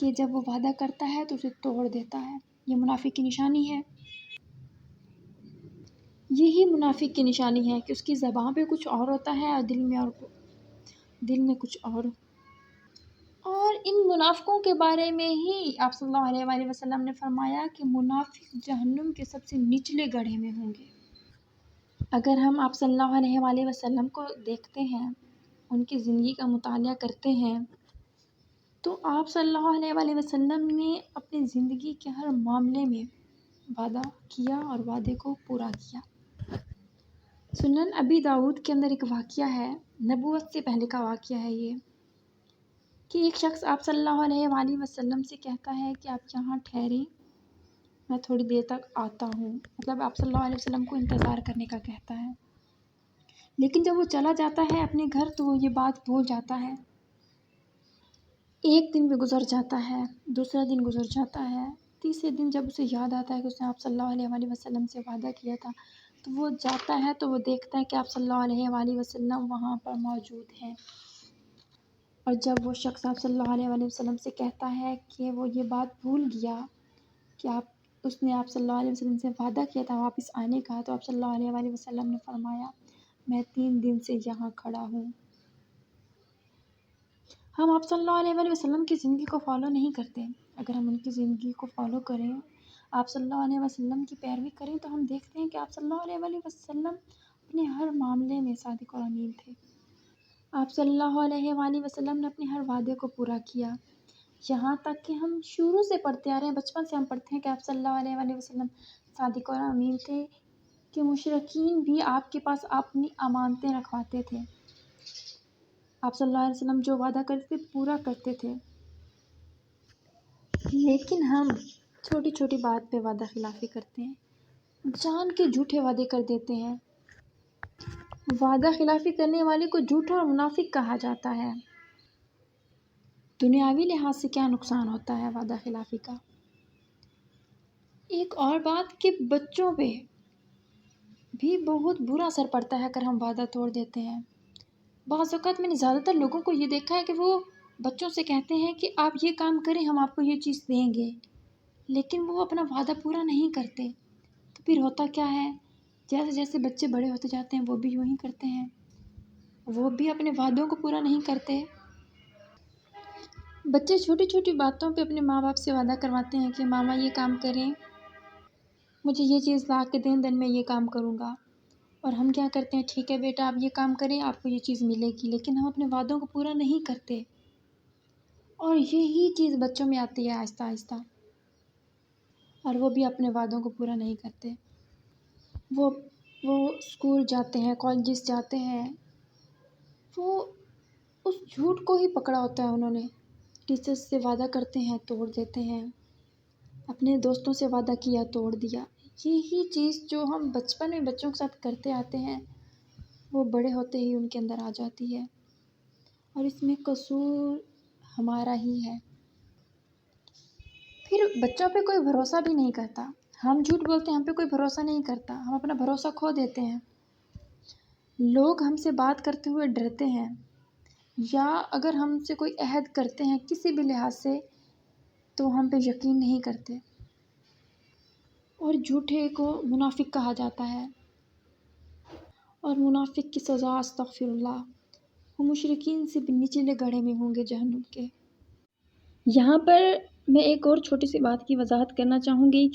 کہ جب وہ وعدہ کرتا ہے تو اسے توڑ دیتا ہے۔ یہ منافق کی نشانی ہے۔ یہی منافق کی نشانی ہے کہ اس کی زبان پہ کچھ اور ہوتا ہے اور دل میں کچھ اور۔ اور ان منافقوں کے بارے میں ہی آپ صلی اللہ علیہ وآلہ وسلم نے فرمایا کہ منافق جہنم کے سب سے نچلے گڑھے میں ہوں گے۔ اگر ہم آپ صلی اللہ علیہ وآلہ وسلم کو دیکھتے ہیں، ان کی زندگی کا مطالعہ کرتے ہیں، تو آپ صلی اللہ علیہ وآلہ وسلم نے اپنی زندگی کے ہر معاملے میں وعدہ کیا اور وعدے کو پورا کیا۔ سنن ابی داؤد کے اندر ایک واقعہ ہے، نبوت سے پہلے کا واقعہ ہے یہ، کہ ایک شخص آپ صلی اللہ علیہ وآلہ وسلم سے کہتا ہے کہ آپ یہاں ٹھہریں، میں تھوڑی دیر تک آتا ہوں، مطلب آپ صلی اللہ علیہ وسلم کو انتظار کرنے کا کہتا ہے۔ لیکن جب وہ چلا جاتا ہے اپنے گھر تو وہ یہ بات بھول جاتا ہے۔ ایک دن بھی گزر جاتا ہے، دوسرا دن گزر جاتا ہے، تیسرے دن جب اسے یاد آتا ہے کہ اس نے آپ صلی اللہ علیہ وآلہ وسلم سے وعدہ کیا تھا، تو وہ جاتا ہے تو وہ دیکھتا ہے کہ آپ صلی اللہ علیہ وآلہ وسلم وہاں پر موجود ہیں۔ اور جب وہ شخص آپ صلی اللہ علیہ وآلہ وسلم سے کہتا ہے کہ وہ یہ بات بھول گیا کہ اس نے آپ صلی اللہ علیہ وسلم سے وعدہ کیا تھا واپس آنے کا، تو آپ صلی اللہ علیہ وآلہ وسلم نے فرمایا میں 3 دن سے یہاں کھڑا ہوں۔ ہم آپ صلی اللہ علیہ وآلہ وسلم کی زندگی کو فالو نہیں کرتے۔ اگر ہم ان کی زندگی کو فالو کریں، آپ صلی اللہ علیہ وسلم کی پیروی کریں، تو ہم دیکھتے ہیں کہ آپ صلی اللہ علیہ وآلہ وسلم اپنے ہر معاملے میں صادق اور امین تھے۔ آپ صلی اللہ علیہ وآلہ وسلم نے اپنے ہر وعدے کو پورا کیا۔ یہاں تک کہ ہم شروع سے پڑھتے آ رہے ہیں، بچپن سے ہم پڑھتے ہیں کہ آپ صلی اللہ علیہ وآلہ وسلم صادق اور امین تھے، کہ مشرکین بھی آپ کے پاس اپنی امانتیں رکھواتے تھے۔ آپ صلی اللہ علیہ وسلم جو وعدہ کرتے تھے پورا کرتے تھے، لیکن ہم چھوٹی چھوٹی بات پہ وعدہ خلافی کرتے ہیں، جان کے جھوٹے وعدے کر دیتے ہیں۔ وعدہ خلافی کرنے والے کو جھوٹا اور منافق کہا جاتا ہے۔ دنیاوی لحاظ سے کیا نقصان ہوتا ہے وعدہ خلافی کا؟ ایک اور بات کہ بچوں پہ بھی بہت برا اثر پڑتا ہے اگر ہم وعدہ توڑ دیتے ہیں۔ بعض اوقات میں نے زیادہ تر لوگوں کو یہ دیکھا ہے کہ وہ بچوں سے کہتے ہیں کہ آپ یہ کام کریں ہم آپ کو یہ چیز دیں گے، لیکن وہ اپنا وعدہ پورا نہیں کرتے۔ تو پھر ہوتا کیا ہے، جیسے جیسے بچے بڑے ہوتے جاتے ہیں وہ بھی یوں ہی کرتے ہیں، وہ بھی اپنے وعدوں کو پورا نہیں کرتے۔ بچے چھوٹی چھوٹی باتوں پہ اپنے ماں باپ سے وعدہ کرواتے ہیں کہ ماما یہ کام کریں، مجھے یہ چیز لا کے دیں، دن میں یہ کام کروں گا۔ اور ہم کیا کرتے ہیں، ٹھیک ہے بیٹا آپ یہ کام کریں آپ کو یہ چیز ملے گی، لیکن ہم اپنے وعدوں کو پورا نہیں کرتے۔ اور یہی چیز بچوں میں آتی ہے آہستہ آہستہ، اور وہ بھی اپنے وعدوں کو پورا نہیں کرتے۔ وہ اسکول جاتے ہیں، کالجز جاتے ہیں، وہ اس جھوٹ کو ہی پکڑا ہوتا ہے انہوں نے، ٹیچرس سے وعدہ کرتے ہیں توڑ دیتے ہیں، اپنے دوستوں سے وعدہ کیا توڑ دیا۔ یہی چیز جو ہم بچپن میں بچوں کے ساتھ کرتے آتے ہیں وہ بڑے ہوتے ہی ان کے اندر آ جاتی ہے، اور اس میں قصور ہمارا ہی ہے۔ پھر بچوں پہ کوئی بھروسہ بھی نہیں کرتا، ہم جھوٹ بولتے ہیں ہم پہ کوئی بھروسہ نہیں کرتا، ہم اپنا بھروسہ کھو دیتے ہیں، لوگ ہم سے بات کرتے ہوئے ڈرتے ہیں، یا اگر ہم سے کوئی عہد کرتے ہیں کسی بھی لحاظ سے تو ہم پہ یقین نہیں کرتے، اور جھوٹے کو منافق کہا جاتا ہے۔ اور منافق کی سزا استغفر اللہ، وہ مشرکین سے بھی نچلے گڑھے میں ہوں گے جہنم کے۔ یہاں پر میں ایک اور چھوٹی سی بات کی وضاحت کرنا چاہوں گی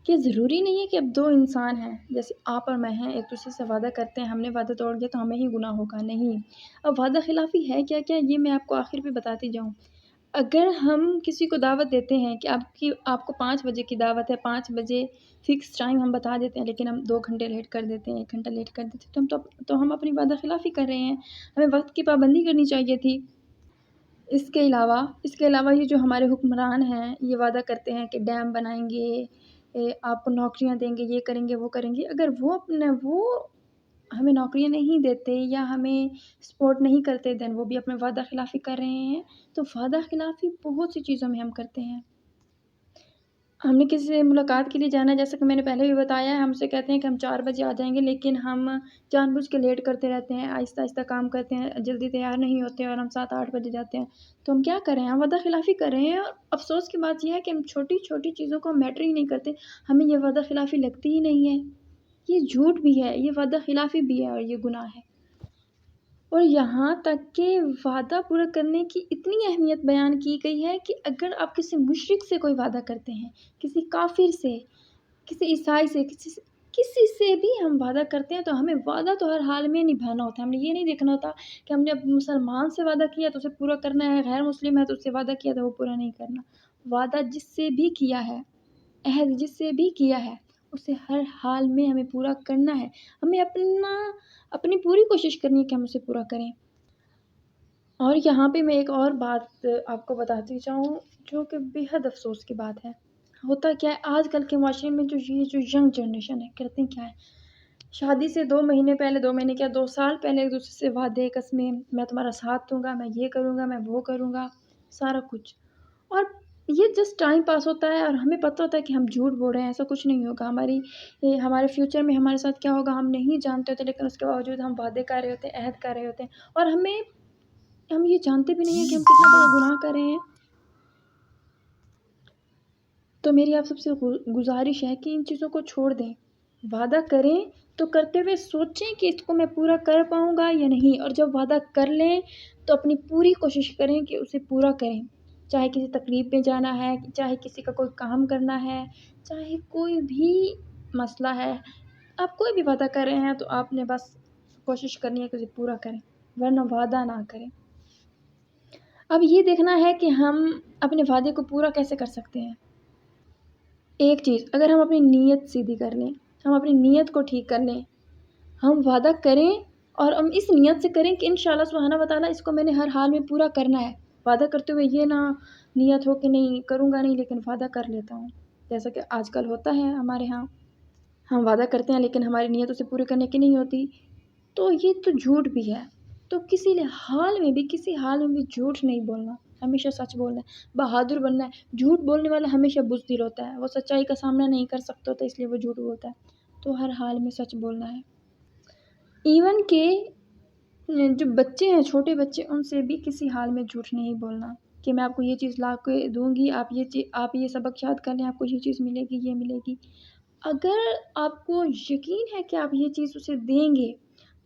کہ ضروری نہیں ہے کہ اب 2 انسان ہیں، جیسے آپ اور میں ہیں، ایک دوسرے سے وعدہ کرتے ہیں، ہم نے وعدہ توڑ دیا تو ہمیں ہی گناہ ہوگا، نہیں۔ اب وعدہ خلافی ہے کیا کیا، یہ میں آپ کو آخر پہ بتاتی جاؤں۔ اگر ہم کسی کو دعوت دیتے ہیں کہ آپ کو 5 بجے کی دعوت ہے، 5 بجے فکس ٹائم ہم بتا دیتے ہیں، لیکن ہم 2 گھنٹے لیٹ کر دیتے ہیں، 1 گھنٹہ لیٹ کر دیتے ہیں، تو ہم اپنی وعدہ خلافی کر رہے ہیں، ہمیں وقت کی پابندی کرنی چاہیے تھی۔ اس کے علاوہ یہ جو ہمارے حکمران ہیں یہ وعدہ کرتے ہیں کہ ڈیم بنائیں گے، آپ کو نوکریاں دیں گے، یہ کریں گے وہ کریں گے، اگر وہ ہمیں نوکریاں نہیں دیتے یا ہمیں سپورٹ نہیں کرتے، دین وہ بھی اپنے وعدہ خلافی کر رہے ہیں۔ تو وعدہ خلافی بہت سی چیزوں میں ہم کرتے ہیں۔ ہم نے کسی سے ملاقات کے لیے جانا ہے، جیسا کہ میں نے پہلے بھی بتایا ہے، ہم سے کہتے ہیں کہ ہم 4 بجے آ جائیں گے، لیکن ہم جان بوجھ کے لیٹ کرتے رہتے ہیں، آہستہ آہستہ کام کرتے ہیں، جلدی تیار نہیں ہوتے اور ہم 7-8 بجے جاتے ہیں۔ تو ہم کیا کریں؟ ہم وعدہ خلافی کر رہے ہیں، اور افسوس کی بات یہ ہے کہ ہم چھوٹی چھوٹی چیزوں کو میٹر ہی نہیں کرتے، ہمیں یہ وعدہ خلافی لگتی ہی نہیں ہے۔ یہ جھوٹ بھی ہے، یہ وعدہ خلافی بھی ہے، اور یہ گناہ ہے۔ اور یہاں تک کہ وعدہ پورا کرنے کی اتنی اہمیت بیان کی گئی ہے کہ اگر آپ کسی مشرک سے کوئی وعدہ کرتے ہیں، کسی کافر سے، کسی عیسائی سے، کسی سے بھی ہم وعدہ کرتے ہیں، تو ہمیں وعدہ تو ہر حال میں نبھانا ہوتا ہے۔ ہم نے یہ نہیں دیکھنا ہوتا کہ ہم نے اب مسلمان سے وعدہ کیا تو اسے پورا کرنا ہے، غیر مسلم ہے تو اس سے وعدہ کیا تو وہ پورا نہیں کرنا۔ وعدہ جس سے بھی کیا ہے، عہد جس سے بھی کیا ہے، اسے ہر حال میں ہمیں پورا کرنا ہے۔ ہمیں اپنی پوری کوشش کرنی ہے کہ ہم اسے پورا کریں۔ اور یہاں پہ میں ایک اور بات آپ کو بتاتی جاؤں، جو کہ بے حد افسوس کی بات ہے۔ ہوتا کیا ہے آج کل کے معاشرے میں، جو ینگ جنریشن ہے، کرتے ہیں کیا ہے، شادی سے 2 مہینے پہلے، 2 مہینے کیا 2 سال پہلے ایک دوسرے سے وعدے قسمیں، میں تمہارا ساتھ دوں گا، میں یہ کروں گا، میں وہ کروں گا، سارا کچھ۔ اور یہ جسٹ ٹائم پاس ہوتا ہے، اور ہمیں پتہ ہوتا ہے کہ ہم جھوٹ بول رہے ہیں، ایسا کچھ نہیں ہوگا، ہمارے فیوچر میں ہمارے ساتھ کیا ہوگا ہم نہیں جانتے ہوتے، لیکن اس کے باوجود ہم وعدے کر رہے ہوتے ہیں، عہد کر رہے ہوتے ہیں، اور ہم یہ جانتے بھی نہیں ہیں کہ ہم کتنا بڑا گناہ کر رہے ہیں۔ تو میری آپ سب سے گزارش ہے کہ ان چیزوں کو چھوڑ دیں، وعدہ کریں تو کرتے ہوئے سوچیں کہ اس کو میں پورا کر پاؤں گا یا نہیں، اور جب وعدہ کر لیں تو اپنی پوری کوشش کریں کہ اسے پورا کریں، چاہے کسی تقریب میں جانا ہے، چاہے کسی کا کوئی کام کرنا ہے، چاہے کوئی بھی مسئلہ ہے، آپ کوئی بھی وعدہ کر رہے ہیں تو آپ نے بس کوشش کرنی ہے کہ اسے پورا کریں، ورنہ وعدہ نہ کریں۔ اب یہ دیکھنا ہے کہ ہم اپنے وعدے کو پورا کیسے کر سکتے ہیں۔ ایک چیز، اگر ہم اپنی نیت سیدھی کر لیں، ہم اپنی نیت کو ٹھیک کر لیں، ہم وعدہ کریں اور ہم اس نیت سے کریں کہ انشاءاللہ سبحانہ وتعالیٰ اس کو میں نے ہر حال میں پورا کرنا ہے۔ وعدہ کرتے ہوئے یہ نہ نیت ہو کہ نہیں کروں گا نہیں، لیکن وعدہ کر لیتا ہوں، جیسا کہ آج کل ہوتا ہے ہمارے ہاں، ہم وعدہ کرتے ہیں لیکن ہماری نیت اسے پورے کرنے کی نہیں ہوتی، تو یہ تو جھوٹ بھی ہے۔ تو کسی حال میں بھی جھوٹ نہیں بولنا، ہمیشہ سچ بولنا ہے، بہادر بننا ہے۔ جھوٹ بولنے والا ہمیشہ بزدل ہوتا ہے، وہ سچائی کا سامنا نہیں کر سکتا ہوتا، اس لیے وہ جھوٹ بولتا ہے۔ تو ہر حال میں سچ بولنا ہے۔ ایون کہ جو بچے ہیں، چھوٹے بچے، ان سے بھی کسی حال میں جھوٹ نہیں بولنا کہ میں آپ کو یہ چیز لا کے دوں گی، آپ یہ سبق یاد کر لیں، آپ کو یہ چیز ملے گی، یہ ملے گی۔ اگر آپ کو یقین ہے کہ آپ یہ چیز اسے دیں گے،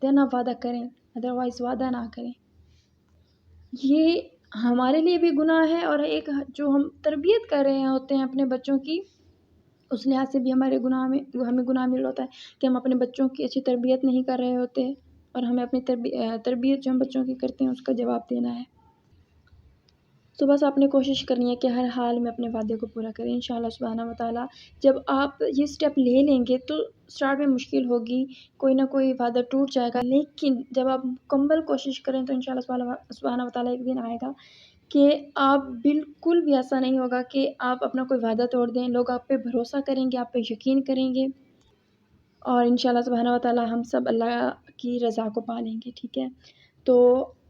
دین آپ وعدہ کریں، ادروائز وعدہ نہ کریں۔ یہ ہمارے لیے بھی گناہ ہے، اور ایک جو ہم تربیت کر رہے ہوتے ہیں اپنے بچوں کی، اس لحاظ سے بھی ہمیں گناہ مل ہوتا ہے کہ ہم اپنے بچوں کی اچھی تربیت نہیں کر رہے ہوتے، اور ہمیں اپنی تربیت جو ہم بچوں کی کرتے ہیں اس کا جواب دینا ہے۔ تو بس آپ نے کوشش کرنی ہے کہ ہر حال میں اپنے وعدے کو پورا کریں، انشاءاللہ سبحانہ وتعالیٰ۔ جب آپ یہ سٹیپ لے لیں گے تو سٹارٹ میں مشکل ہوگی، کوئی نہ کوئی وعدہ ٹوٹ جائے گا، لیکن جب آپ مکمل کوشش کریں تو انشاءاللہ سبحانہ وتعالیٰ ایک دن آئے گا کہ آپ بالکل بھی ایسا نہیں ہوگا کہ آپ اپنا کوئی وعدہ توڑ دیں، لوگ آپ پہ بھروسہ کریں گے، آپ پہ یقین کریں گے، اور انشاءاللہ سبحانہ وتعالیٰ ہم سب اللہ کی رضا کو پالیں گے، ٹھیک ہے؟ تو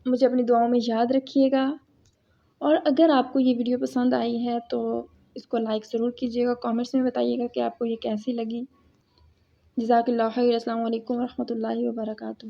مجھے اپنی دعاؤں میں یاد رکھیے گا، اور اگر آپ کو یہ ویڈیو پسند آئی ہے تو اس کو لائک ضرور کیجیے گا، کامنٹس میں بتائیے گا کہ آپ کو یہ کیسی لگی۔ جزاک اللہ خیر، السلام علیکم ورحمۃ اللہ وبرکاتہ۔